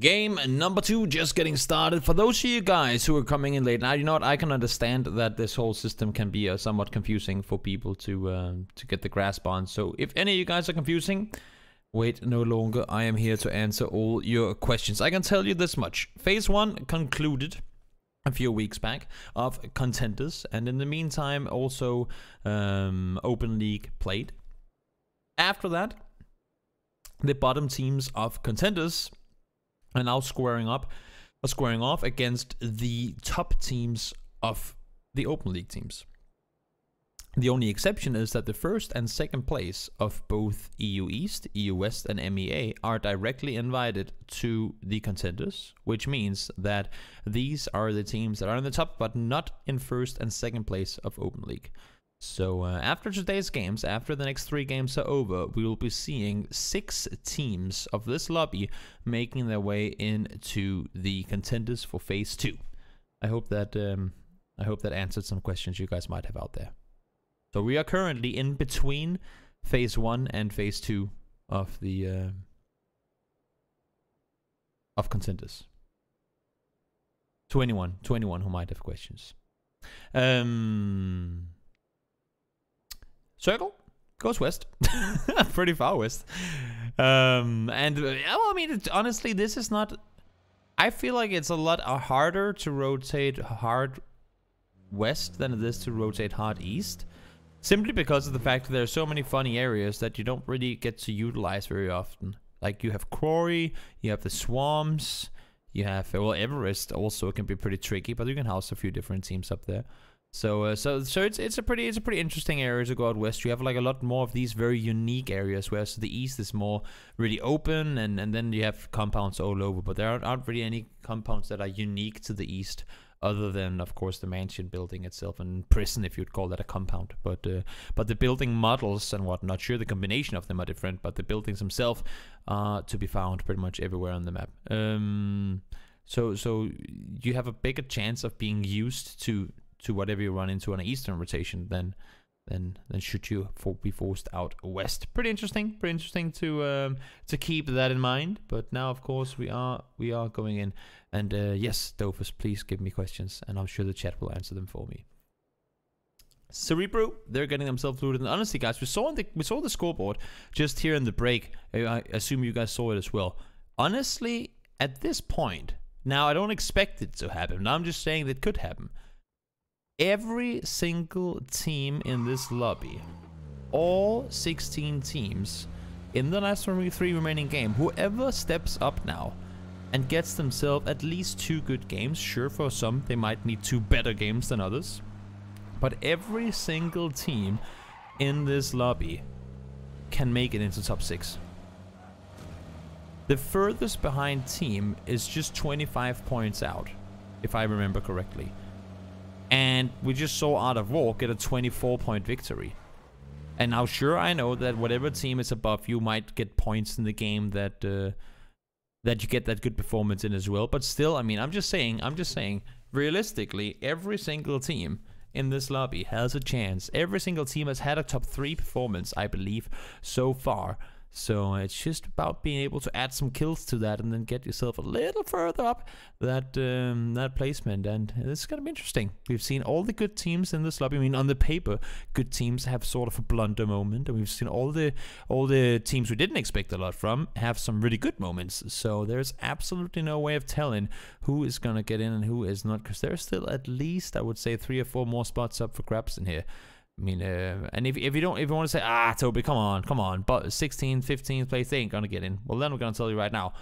Game number 2 just getting started. For those of you guys who are coming in late, now you know what, I can understand that this whole system can be somewhat confusing for people to get the grasp on. So if any of you guys are confusing, wait no longer. I am here to answer all your questions. I can tell you this much: Phase 1 concluded a few weeks back of Contenders, and in the meantime also Open League played. After that, the bottom teams of Contenders are now squaring off against the top teams of the Open League teams. The only exception is that the first and second place of both EU East, EU West and MEA are directly invited to the Contenders, which means that these are the teams that are in the top but not in first and second place of Open League. So after today's games, after the next 3 games are over, we will be seeing 6 teams of this lobby making their way into the Contenders for Phase 2. I hope that answered some questions you guys might have out there. So we are currently in between Phase 1 and Phase 2 of the of Contenders. To anyone who might have questions. Circle goes west, pretty far west, well, I mean, honestly, this is not. I feel like it's a lot harder to rotate hard west than it is to rotate hard east, simply because of the fact that there are so many funny areas that you don't really get to utilize very often. Like you have Quarry, you have the swamps, you have Everest also can be pretty tricky, but you can house a few different teams up there. So it's a pretty interesting area to go out west. You have like a lot more of these very unique areas, whereas the east is more really open, and then you have compounds all over. But there aren't really any compounds that are unique to the east, other than of course the mansion building itself and prison, if you'd call that a compound. But the building models and whatnot, sure, the combination of them are different, but the buildings themselves are to be found pretty much everywhere on the map. So you have a bigger chance of being used to whatever you run into on an eastern rotation than should you be forced out west. Pretty interesting to keep that in mind. But now of course we are going in, and yes, Dofus, please give me questions and I'm sure the chat will answer them for me. Cerebro, they're getting themselves looted, and honestly guys, we saw the scoreboard just here in the break. I assume you guys saw it as well. Honestly, at this point, now I don't expect it to happen, I'm just saying that it could happen. Every single team in this lobby, all 16 teams in the last 3 remaining game, whoever steps up now and gets themselves at least 2 good games, sure, for some they might need 2 better games than others, but every single team in this lobby can make it into top 6. The furthest behind team is just 25 points out, if I remember correctly. And we just saw Art of War get a 24-point victory. And now, sure, I know that whatever team is above you might get points in the game that you get that good performance in as well. But still, I mean, I'm just saying, realistically, every single team in this lobby has a chance. Every single team has had a top 3 performance, I believe, so far. So it's just about being able to add some kills to that and then get yourself a little further up that placement, and it's gonna be interesting. We've seen all the good teams in this lobby. I mean, on the paper, good teams have sort of a blunder moment, and we've seen all the teams we didn't expect a lot from have some really good moments. So there's absolutely no way of telling who is gonna get in and who is not, because there's still at least, I would say, 3 or 4 more spots up for grabs in here. I mean, and if you want to say, Toby, come on, but 16th, 15th place, they ain't gonna get in. Well, then we're gonna tell you right now,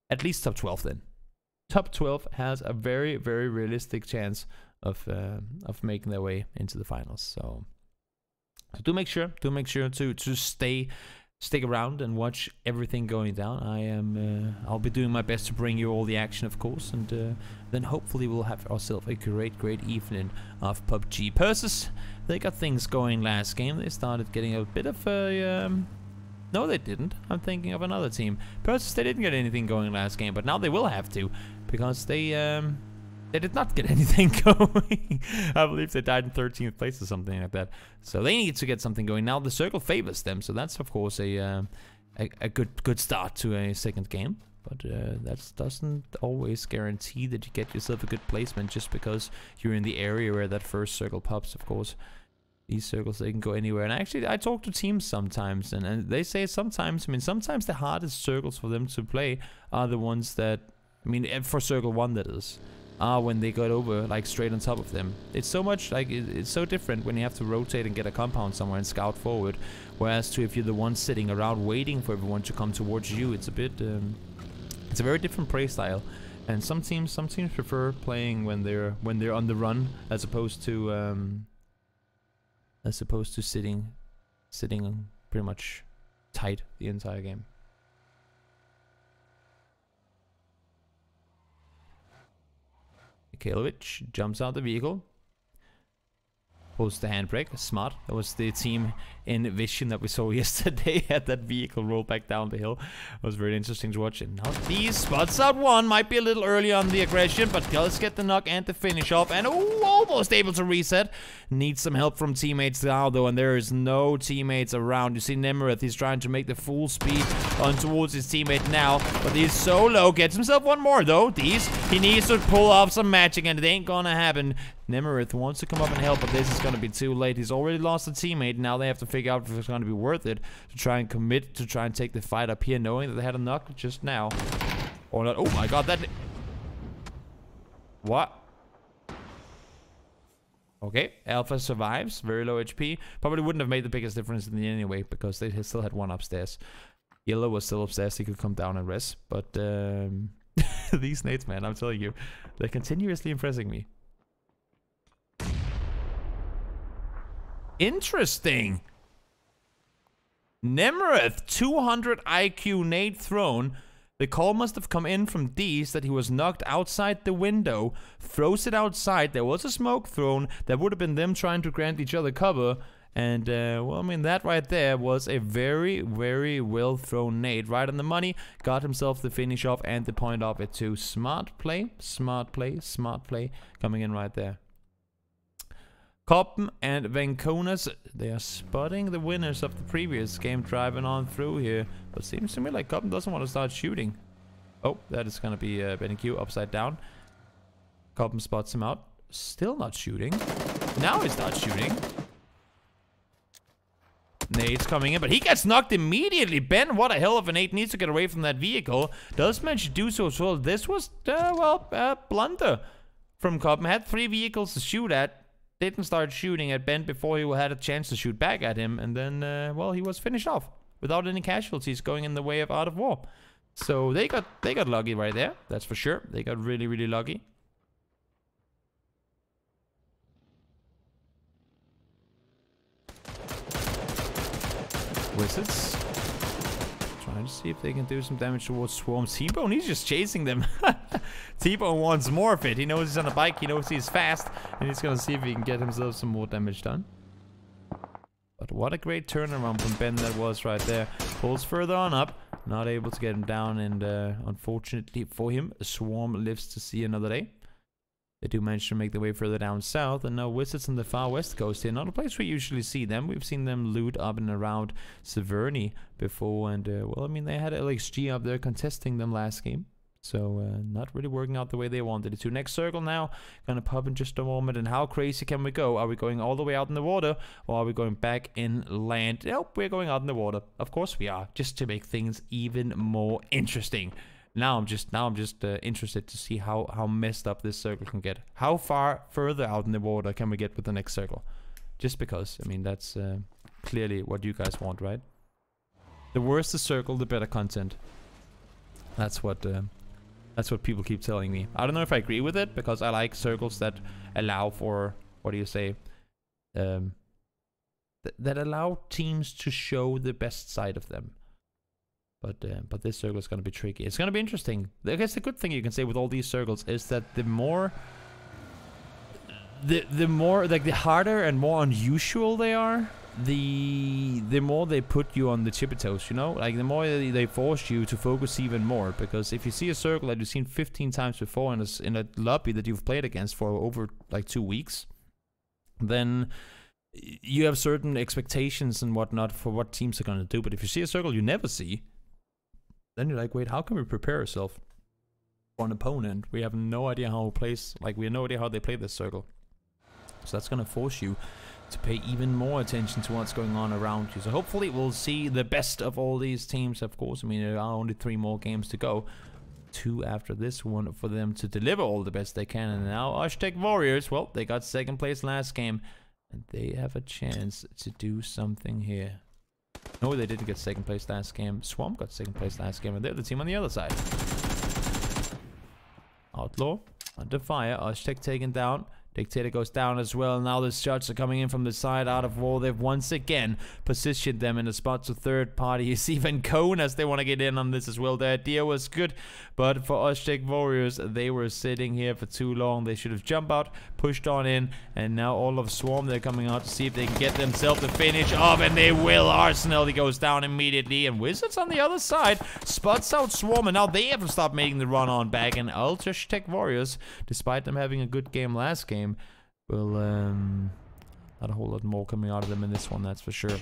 at least top 12 then. Top 12 has a very, very realistic chance of making their way into the finals. So do make sure to stick around and watch everything going down. I'll be doing my best to bring you all the action, of course, and then hopefully we'll have ourselves a great evening of PUBG. Persis, they got things going last game. They started getting a bit of a no, they didn't. I'm thinking of another team. Persis, they didn't get anything going last game, but now they will have to, because they did not get anything going. I believe they died in 13th place or something like that. So they need to get something going. Now the circle favors them, so that's of course a good start to a second game. But that doesn't always guarantee that you get yourself a good placement just because you're in the area where that first circle pops, of course. These circles, they can go anywhere. And actually, I talk to teams sometimes, and they say sometimes, I mean, sometimes the hardest circles for them to play are the ones that, I mean, for circle 1 that is, are when they got over, like, straight on top of them. It's so much, like, it's so different when you have to rotate and get a compound somewhere and scout forward. Whereas to if you're the one sitting around waiting for everyone to come towards you, it's a bit, it's a very different play style. And some teams prefer playing when they're on the run as opposed to sitting pretty much tight the entire game. Mikhailovic jumps out the vehicle, pulls the handbrake. Smart. That was the team in Vision that we saw yesterday. Had that vehicle roll back down the hill. It was very interesting to watch. And now these spots out one. Might be a little early on the aggression, but let's get the knock and the finish off. And almost able to reset. Needs some help from teammates now, though, and there is no teammates around. You see Nemerith, he's trying to make the full speed on towards his teammate now, but he's so low. Gets himself one more, though. He needs to pull off some magic, and it ain't gonna happen. Nemerith wants to come up and help, but this is gonna be too late. He's already lost a teammate. Now they have to figure out if it's gonna be worth it to try and commit to try and take the fight up here, knowing that they had a knock just now. Or not. Oh my god, that... What? Okay, Alpha survives. Very low HP. Probably wouldn't have made the biggest difference in the end anyway, because they still had one upstairs. Yellow was still upstairs. He could come down and rest. But these nades, man, I'm telling you, they're continuously impressing me. Interesting. Nemerith, 200 IQ nade thrown. The call must have come in from D's that he was knocked outside the window. Throws it outside. There was a smoke thrown. That would have been them trying to grant each other cover. And, well, I mean, that right there was a very, very well thrown nade. Right on the money. Got himself the finish off and the point off it too. Smart play. Smart play. Smart play. Coming in right there. Corp and Vanconas, they are spotting the winners of the previous game, driving on through here. But seems to me like Corp doesn't want to start shooting. Oh, that is going to be Benny Q upside down. Corp spots him out. Still not shooting. Now he starts shooting. Nade's coming in, but he gets knocked immediately. Ben, what a hell of a nade. Needs to get away from that vehicle. Does manage to do so as well. This was, blunder from Corp. Had 3 vehicles to shoot at. Didn't start shooting at Ben before he had a chance to shoot back at him, and then, well, he was finished off without any casualties going in the way of Art of War. So they got lucky right there, that's for sure. They got really, really lucky. Wizards trying to see if they can do some damage towards Swarm. T-Bone, he's just chasing them. T-Bone wants more of it. He knows he's on a bike, he knows he's fast, and he's gonna see if he can get himself some more damage done. But what a great turnaround from Ben that was right there. Pulls further on up, not able to get him down, and unfortunately for him, Swarm lives to see another day. They do manage to make their way further down south, and now Wizards on the far west coast here. Not a place we usually see them. We've seen them loot up and around Severny before, and well, I mean, they had LXG up there contesting them last game. So not really working out the way they wanted it to. Next circle now, gonna pop in just a moment. And how crazy can we go? Are we going all the way out in the water, or are we going back in land? Nope, we're going out in the water. Of course we are, just to make things even more interesting. Now I'm just interested to see how messed up this circle can get. How far further out in the water can we get with the next circle? Just because, I mean, that's clearly what you guys want, right? The worse the circle, the better content. That's what people keep telling me. I don't know if I agree with it, because I like circles that allow for, what do you say, that allow teams to show the best side of them. But this circle is going to be tricky. It's going to be interesting. I guess the good thing you can say with all these circles is that the more like the harder and more unusual they are, the more they put you on the tippy toes, you know? Like the more they force you to focus even more. Because if you see a circle that you've seen 15 times before in a lobby that you've played against for over like 2 weeks, then you have certain expectations and whatnot for what teams are going to do. But if you see a circle you never see, Then you're like, wait, how can we prepare ourselves for an opponent? We have no idea how it plays. Like, we have no idea how they play this circle. So that's going to force you to pay even more attention to what's going on around you. So hopefully we'll see the best of all these teams, of course. I mean, there are only 3 more games to go. 2 after this one for them to deliver all the best they can. And now Aztec Warriors, well, they got 2nd place last game. And they have a chance to do something here. No, they didn't get 2nd place last game. Swamp got 2nd place last game. And they're the team on the other side. Outlaw under fire. Aztec taken down. Dictator goes down as well. Now the shots are coming in from the side out of wall. They've once again positioned them in the spots of third party. You see even Cone as they want to get in on this as well. The idea was good, but for Aztec Warriors, they were sitting here for too long. They should have jumped out, pushed on in, and now all of Swarm, they're coming out to see if they can get themselves the finish off, and they will. Arsenal, he goes down immediately, and Wizards on the other side spots out Swarm, and now they have to stop making the run on back, and Aztec Warriors, despite them having a good game last game, will not a whole lot more coming out of them in this one, that's for sure.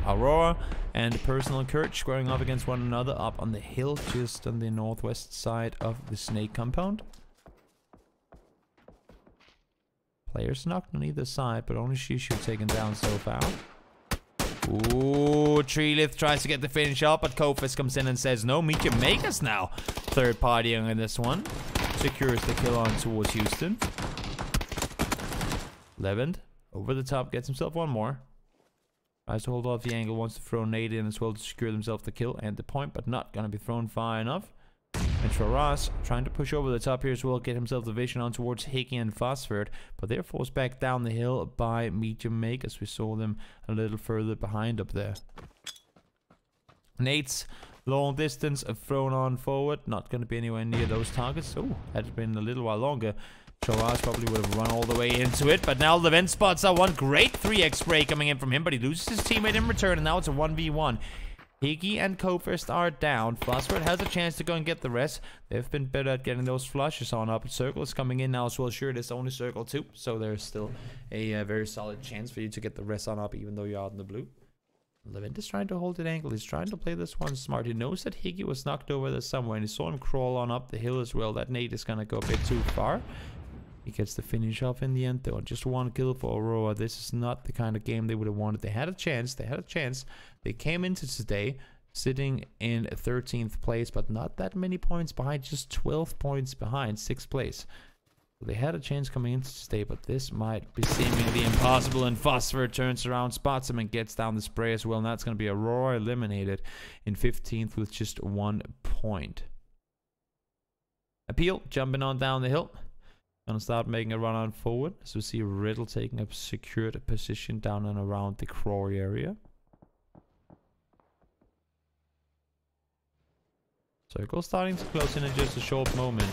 Aurora and Personal Courage squaring off against one another up on the hill just on the northwest side of the Snake compound. Players knocked on either side, but only Shishu taken down so far. Ooh, Treelith tries to get the finish up, but Kofis comes in and says, no, meet your makers now. Third partying in this one. Secures the kill on towards Houston. Levent, over the top, gets himself one more. Tries to hold off the angle, wants to throw nade in as well to secure themselves the kill and the point, but not going to be thrown far enough. And Traras trying to push over the top here as well, get himself the vision on towards Hickey and Phosphorus, but they're forced back down the hill by Medium Make as we saw them a little further behind up there. Nate's long distance thrown on forward, not going to be anywhere near those targets. Oh, had it been a little while longer, Traras probably would have run all the way into it, but now Levent spots out one great 3x spray coming in from him, but he loses his teammate in return, and now it's a 1v1. Higgy and Kofist are down. Phosphorus has a chance to go and get the rest. They've been better at getting those flushes on up. Circle is coming in now as well. Sure, it is only Circle 2, so there's still a very solid chance for you to get the rest on up, even though you're out in the blue. Levent is trying to hold it angle. He's trying to play this one smart. He knows that Higgy was knocked over there somewhere, and he saw him crawl on up the hill as well. That nade is going to go a bit too far. He gets the finish off in the end, though. Just 1 kill for Aurora. This is not the kind of game they would have wanted. They had a chance. They had a chance. They came into today sitting in 13th place, but not that many points behind. Just 12 points behind 6th place. So they had a chance coming into today, but this might be seemingly impossible. And Phosphor turns around, spots him, and gets down the spray as well. And that's going to be Aurora eliminated in 15th with just 1 point. Appeal jumping on down the hill. Gonna start making a run on forward. So we see Riddle taking a secured position down and around the Crory area. Circle starting to close in just a short moment.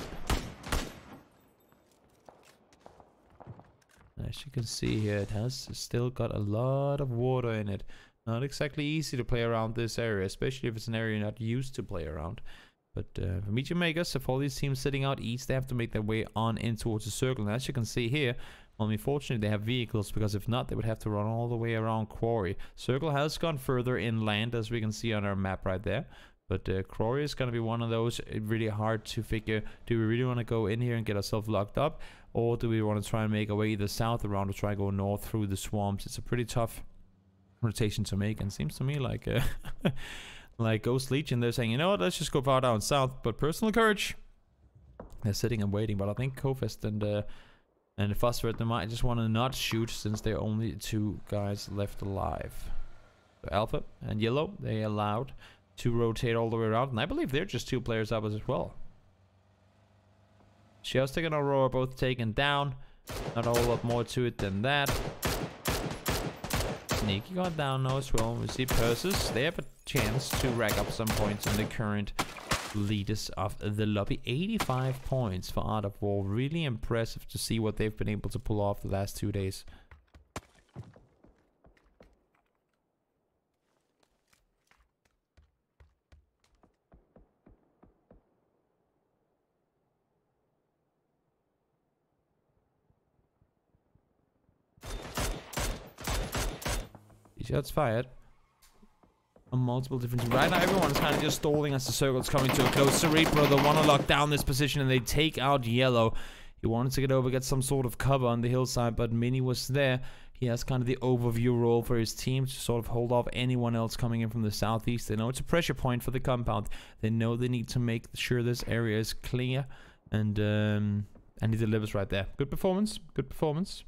As you can see here, it has still got a lot of water in it. Not exactly easy to play around this area, especially if it's an area you're not used to play around. But for Medium Makers, if all these teams sitting out east, they have to make their way on in towards the circle. And as you can see here, only fortunately they have vehicles, because if not, they would have to run all the way around Quarry. Circle has gone further inland, as we can see on our map right there. But Quarry is going to be one of those really hard to figure. Do we really want to go in here and get ourselves locked up? Or do we want to try and make our way either south around or try and go north through the swamps? It's a pretty tough rotation to make, and seems to me like... like Ghost Legion, they're saying, you know what, let's just go far down south. But Personal Courage, they're sitting and waiting. But I think Kofist and Phosphor, they might just want to not shoot, since they're only 2 guys left alive. So Alpha and Yellow, they allowed to rotate all the way around, and I believe they're just 2 players up as well. Shellstick and Aurora both taken down. Not a whole lot more to it than that. Sneaky got down now as well. We see Persis. They have a chance to rack up some points in the current leaders of the lobby. 85 points for Art of War. Really impressive to see what they've been able to pull off the last 2 days. Shots fired. on multiple different teams. Right now, everyone's kind of just stalling as the circle's coming to a close. Cerebro, they want to lock down this position, and they take out Yellow. He wanted to get over, get some sort of cover on the hillside, but Mini was there. He has kind of the overview role for his team to sort of hold off anyone else coming in from the southeast. They know it's a pressure point for the compound. They know they need to make sure this area is clear, and he delivers right there. Good performance. Good performance.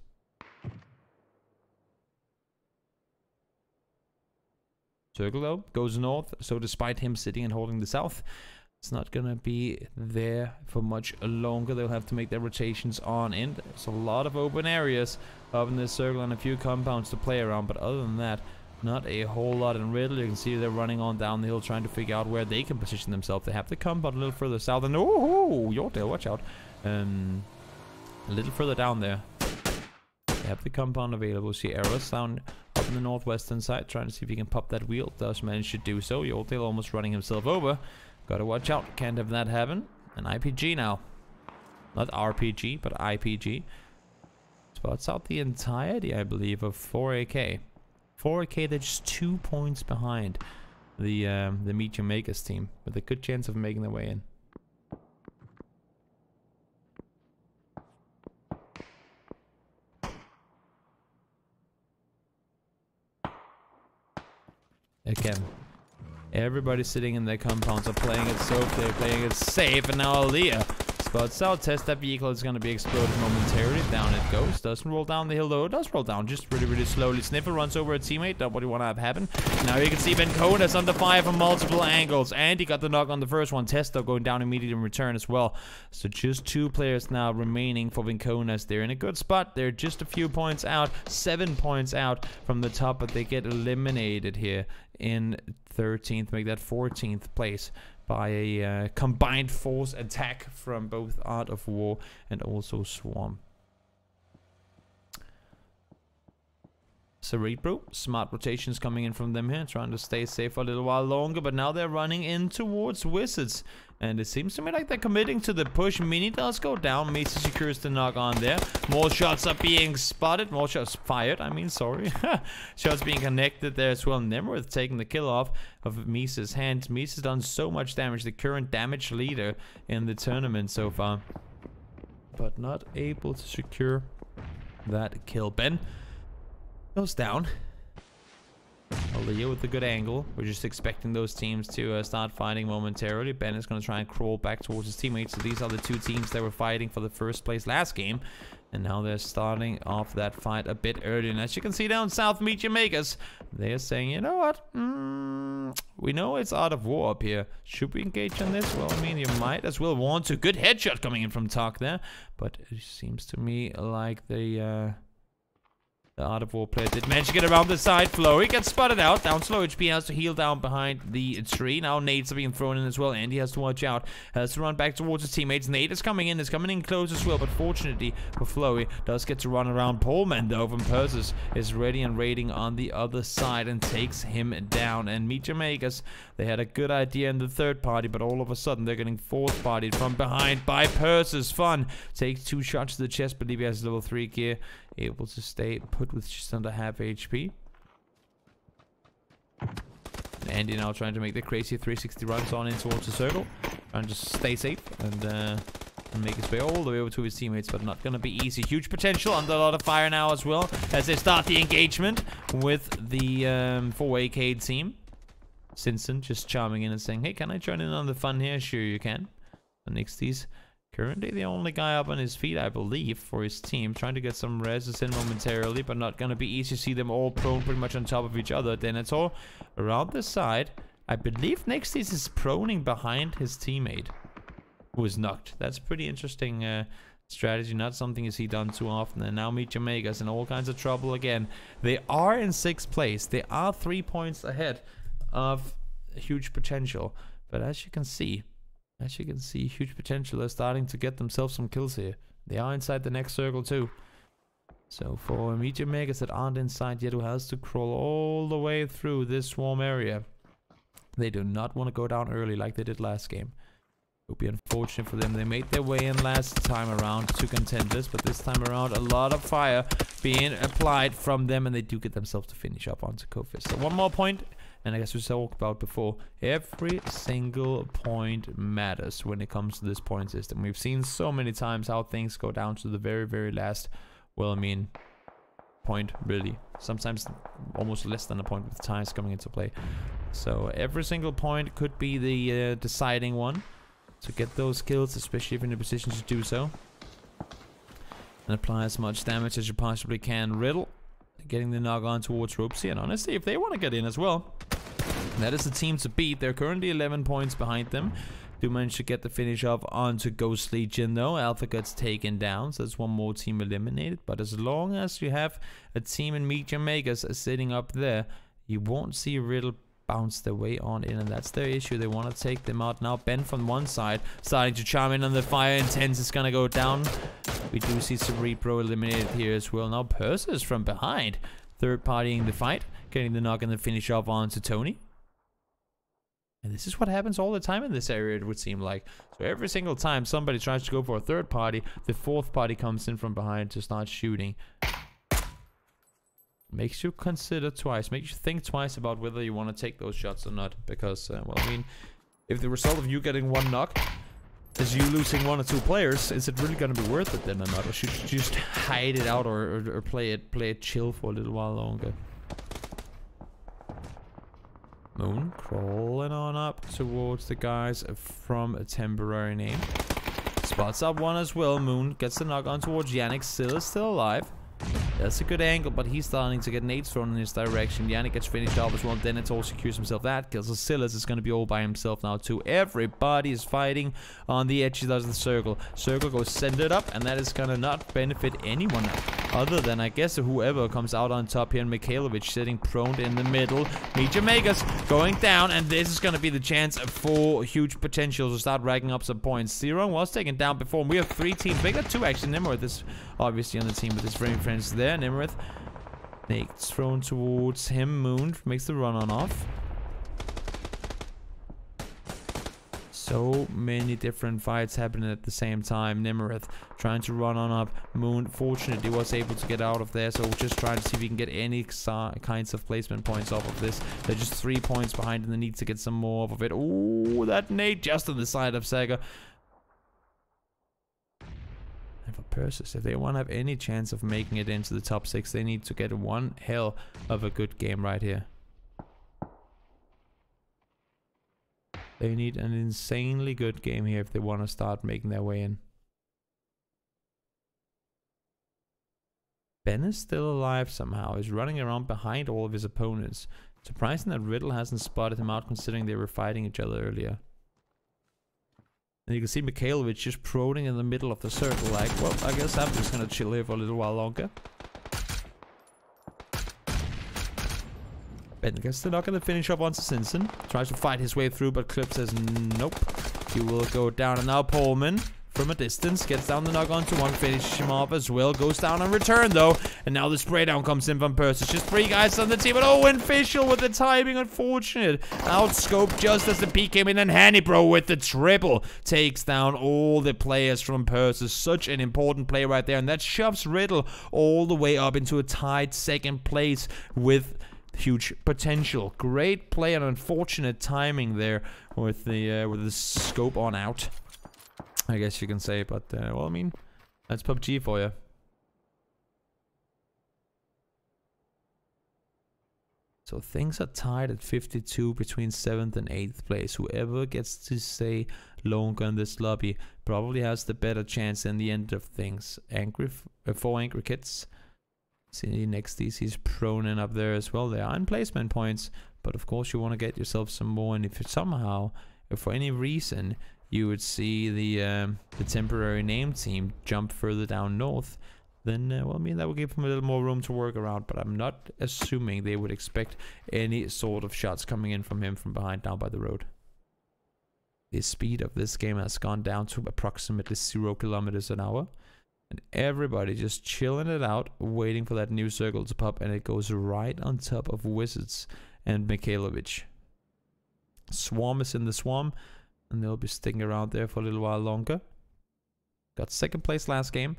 Circle though goes north, so despite him sitting and holding the south, it's not gonna be there for much longer. They'll have to make their rotations on in. There's a lot of open areas up in this circle and a few compounds to play around, but other than that, not a whole lot. In Riddle, you can see they're running on down the hill trying to figure out where they can position themselves. They have the compound a little further south, and oh, Yordale, watch out. A little further down there. They have the compound available. See arrows down up in the northwestern side, trying to see if he can pop that wheel. Does manage to do so. Yordale almost running himself over. Gotta watch out. Can't have that happen. An IPG now. Not RPG, but IPG. Spots out the entirety, I believe, of 4AK. 4AK, they're just 2 points behind the Meet Your Makers team, with a good chance of making their way in. Again, everybody sitting in their compounds are playing it safe. They're playing it safe, and now Aaliyah spots out. Test that vehicle is going to be exploded momentarily. Down it goes. Doesn't roll down the hill though. It does roll down, just really slowly. Sniffer runs over a teammate. Not what you want to have happen. Now you can see Benkona's under fire from multiple angles, and he got the knock on the first one. Testo going down immediately in return as well. So just 2 players now remaining for Benkona's. They're in a good spot. They're just a few points out, 7 points out from the top, but they get eliminated here in 13th, make that 14th place by a combined force attack from both Art of War and also Swarm. Cerebro, smart rotations coming in from them here, trying to stay safe for a little while longer, but now they're running in towards Wizards, and it seems to me like they're committing to the push. Mini does go down. Macy secures the knock on there. More shots are being spotted. More shots fired, I mean, sorry. Shots being connected there as well. Nemrith taking the kill off of Misa's hands. Misa's done so much damage, the current damage leader in the tournament so far, but not able to secure that kill. Ben goes down. Aaliyah with a good angle. We're just expecting those teams to start fighting momentarily. Ben is going to try and crawl back towards his teammates. So these are the 2 teams that were fighting for the first place last game, and now they're starting off that fight a bit early. And as you can see down south, Meet Your Makers, they're saying, you know what, we know it's Art of War up here. Should we engage on this? Well, I mean, you might as well want to. Good headshot coming in from Talk there, but it seems to me like the Art of War player did manage to get around the side. Flurry gets spotted out. Down slow HP, has to heal down behind the tree. Now nades are being thrown in as well, and he has to watch out. Has to run back towards his teammates. Nade is coming in close as well, but fortunately for Flurry, does get to run around Pullman though. From Persis is ready and raiding on the other side and takes him down. And Meet Your Makers, they had a good idea in the third party, but all of a sudden they're getting fourth partied from behind by Persis. Fun takes 2 shots to the chest, believe he has level 3 gear, able to stay put with just under half HP. Andy now trying to make the crazy 360 runs on in towards the circle, trying to stay safe and make his way all the way over to his teammates, but not gonna be easy. Huge potential, under a lot of fire now as well as they start the engagement with the 4AK team. Simpson just charming in and saying, hey, can I join in on the fun here? Sure you can. And Nixty's currently the only guy up on his feet, I believe, for his team. Trying to get some reses in momentarily, but not gonna be easy. See them all prone pretty much on top of each other. Denethor around the side. I believe Nixty's is proning behind his teammate, who is knocked. That's pretty interesting strategy. Not something you see done too often. And now Meet Your Makers in all kinds of trouble again. They are in 6th place. They are 3 points ahead of huge potential. But as you can see, huge potential is starting to get themselves some kills here. They are inside the next circle too. So for Meet Your Makers that aren't inside yet, who has to crawl all the way through this swarm area, they do not want to go down early like they did last game. It would be unfortunate for them. They made their way in last time around to Contenders, but this time around a lot of fire being applied from them, and they do get themselves to finish up onto Kofis. So 1 more point And I guess we talked about before, every single point matters when it comes to this point system. We've seen so many times how things go down to the very, very last, well, I mean, point, really. Sometimes almost less than a point with ties coming into play. So every single point could be the deciding one to get those kills, especially if you're in a position to do so. And apply as much damage as you possibly can. Riddle getting the knock on towards Ropesy, and honestly, if they want to get in as well, that is the team to beat. They're currently 11 points behind them. Do manage to get the finish off onto Ghost Legion though. Alpha gets taken down, so that's one more team eliminated. But as long as you have a team in Meteor Makers sitting up there, you won't see Riddle bounce their way on in, and that's their issue. They want to take them out now. Ben from one side starting to charm in on the fire. Intense is gonna go down. We do see Cerebro eliminated here as well. Now Persis from behind, third partying the fight, getting the knock and the finish off onto Tony. And this is what happens all the time in this area, it would seem like. So every single time somebody tries to go for a third party, the fourth party comes in from behind to start shooting. Makes you consider twice, makes you think twice about whether you want to take those shots or not. Because, well, I mean, if the result of you getting one knock is you losing 1 or 2 players, is it really going to be worth it then or not? Or should you just hide it out or play it chill for a little while longer? Moon crawling on up towards the guys from a temporary name. Spots up one as well. Moon gets the knock on towards Yannick. Still alive. That's a good angle, but he's starting to get nades thrown in his direction. Yannick gets finished off as well. Denethor secures himself that kill. So Silas is going to be all by himself now too. Everybody is fighting on the edges of the circle. Circle goes centered up, and that is going to not benefit anyone other than, I guess, whoever comes out on top here. And Mikhailovic sitting prone in the middle. Meteor Makers going down, and this is going to be the chance for huge potential to start racking up some points. Zero was taken down before, and we have 3 teams. We got 2 actually. Nimrod is obviously on the team with his very friends there. Nimrod Nate's thrown towards him. Moon makes the run on off. So many different fights happening at the same time. Nimrod trying to run on up. Moon fortunately was able to get out of there, so just trying to see if we can get any kinds of placement points off of this. They're just 3 points behind, and they need to get some more off of it. Oh, that nade just on the side of Saga. And for Persis, if they want to have any chance of making it into the top 6, they need to get one hell of a good game right here. They need an insanely good game here if they want to start making their way in. Ben is still alive somehow. He's running around behind all of his opponents. Surprising that Riddle hasn't spotted him out, considering they were fighting each other earlier. And you can see Mikhailovic just proning in the middle of the circle like, well, I guess I'm just gonna chill here for a little while longer. Ben gets the knock and the finish up onto Simpson. Tries to fight his way through, but Clip says nope. He will go down, and now Pullman from a distance gets down the knock onto one, finishes him off as well. Goes down on return though, and now the spray down comes in from Persis. Just 3 guys on the team, but Owen Fischl with the timing, unfortunate. Outscope just as the peak came in, and Hannibro with the triple takes down all the players from Persis. Such an important play right there, and that shoves Riddle all the way up into a tied 2nd place with huge potential. Great play and unfortunate timing there with the scope on out, I guess you can say. But well, I mean, that's PUBG for you. So things are tied at 52 between 7th and 8th place. Whoever gets to stay longer in this lobby probably has the better chance in the end of things. Angry 4 angry kids. See next he's prone in up there as well. They are in placement points, but of course you want to get yourself some more. And if somehow, if for any reason you would see the temporary name team jump further down north, then well, I mean, that would give them a little more room to work around. But I'm not assuming they would expect any sort of shots coming in from him from behind down by the road. The speed of this game has gone down to approximately 0 kilometers an hour. And everybody just chilling it out, waiting for that new circle to pop, and it goes right on top of Wizards and Mikhailovic. Swarm is in the swarm, and they'll be sticking around there for a little while longer. Got 2nd place last game.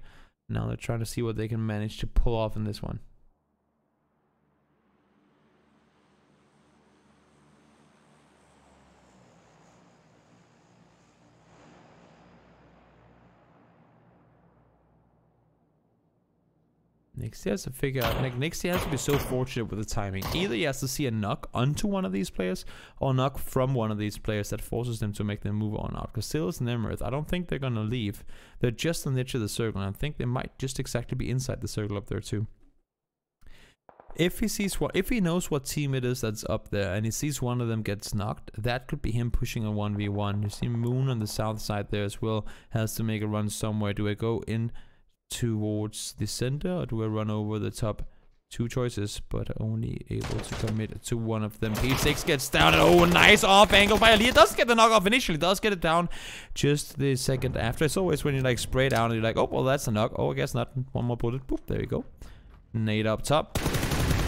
Now they're trying to see what they can manage to pull off in this one. Nixie has to figure out. Like, Nixie has to be so fortunate with the timing. Either he has to see a knock onto one of these players, or knock from one of these players that forces them to make them move on out. Because Silas and Emerald, I don't think they're gonna leave. They're just on the edge of the circle, and I think they might just exactly be inside the circle up there too. If he knows what team it is that's up there, and he sees one of them gets knocked, that could be him pushing a 1v1. You see Moon on the south side there as well, has to make a run somewhere. Do I go in towards the center, or do I run over the top? Two choices, but only able to commit to one of them. P6 gets down, and oh, nice off angle by Ali. Does get the knock off initially, does get it down just the second after. It's always when you like spray down and you're like, oh, well, that's a knock. Oh, I guess not. One more bullet. Boop, there you go. Nade up top.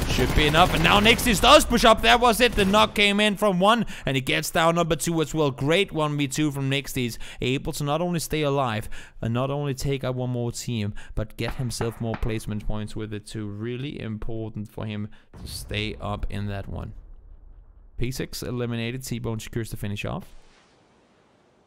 Should be enough, and now Nixis does push up. That was it. The knock came in from one, and he gets down number two as well. Great 1v2 from Nixis, able to not only stay alive and not only take out one more team, but get himself more placement points with it too. Really important for him to stay up in that one. P6 eliminated. T-Bone secures the finish off.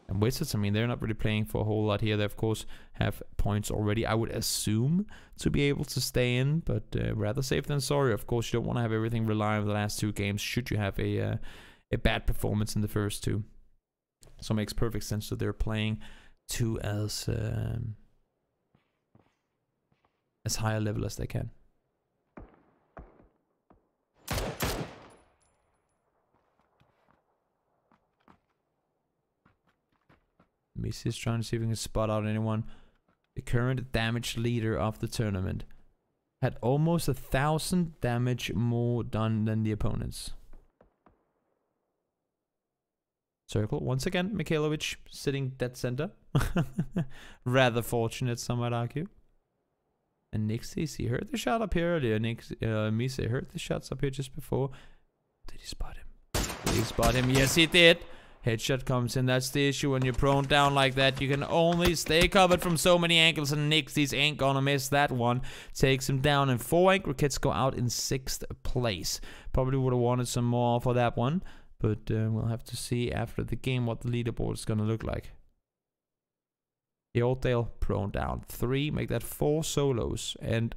And Wizards, I mean, they're not really playing for a whole lot here. They, of course, have points already, I would assume, to be able to stay in. But rather safe than sorry. Of course, you don't want to have everything rely on the last two games should you have a bad performance in the first two. So it makes perfect sense that they're playing to as high a level as they can. Missy is trying to see if we can spot out anyone. The current damage leader of the tournament had almost 1,000 damage more done than the opponents. Circle once again. Mikhailovic sitting dead center. Rather fortunate, some might argue. And Nixie, he heard the shot up here earlier. Missy heard the shots up here just before. Did he spot him? Did he spot him? Yes, he did. Headshot comes in. That's the issue when you're prone down like that. You can only stay covered from so many angles, and Nixie's ain't gonna miss that one. Takes him down, and 4 Anchor Kits go out in 6th place. Probably would have wanted some more for that one, but we'll have to see after the game what the leaderboard is gonna look like. The Oldale prone down. 3, make that 4 solos, and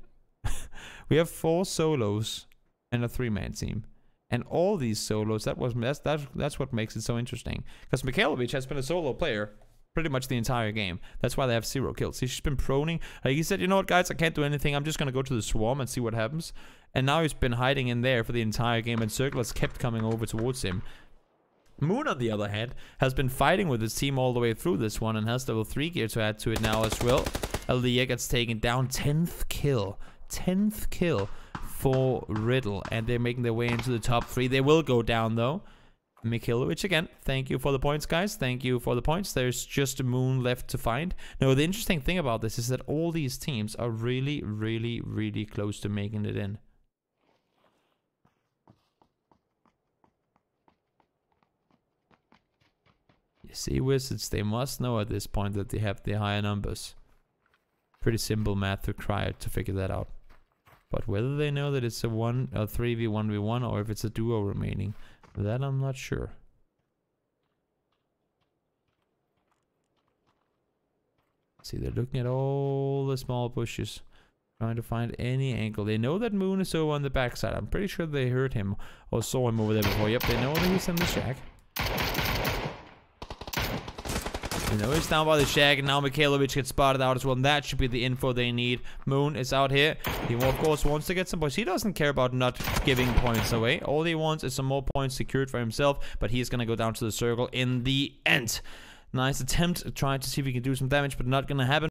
we have 4 solos and a 3-man team. And all these solos, that's what makes it so interesting. Because Mikhailovic has been a solo player pretty much the entire game. That's why they have 0 kills. He's just been proning. He said, you know what, guys, I can't do anything. I'm just going to go to the swarm and see what happens. And now he's been hiding in there for the entire game, and Circle has kept coming over towards him. Moon, on the other hand, has been fighting with his team all the way through this one and has level 3 gear to add to it now as well. Aliyah gets taken down. 10th kill. 10th kill for Riddle, and they're making their way into the top 3. They will go down though. Mikhailovic again, thank you for the points, guys. Thank you for the points. There's just a Moon left to find. Now, the interesting thing about this is that all these teams are really, really, really close to making it in. You see, Wizards, they must know at this point that they have the higher numbers. Pretty simple math required to figure that out. But whether they know that it's a 3v1v1 or if it's a duo remaining, that I'm not sure. See, they're looking at all the small bushes, trying to find any angle. They know that Moon is over on the backside. I'm pretty sure they heard him or saw him over there before. Yep, they know that he's in the shack. You know he's down by the shack, and now Mikhailovic gets spotted out as well, and that should be the info they need. Moon is out here. He, of course, wants to get some points. He doesn't care about not giving points away. All he wants is some more points secured for himself, but he's going to go down to the circle in the end. Nice attempt, trying to see if he can do some damage, but not going to happen.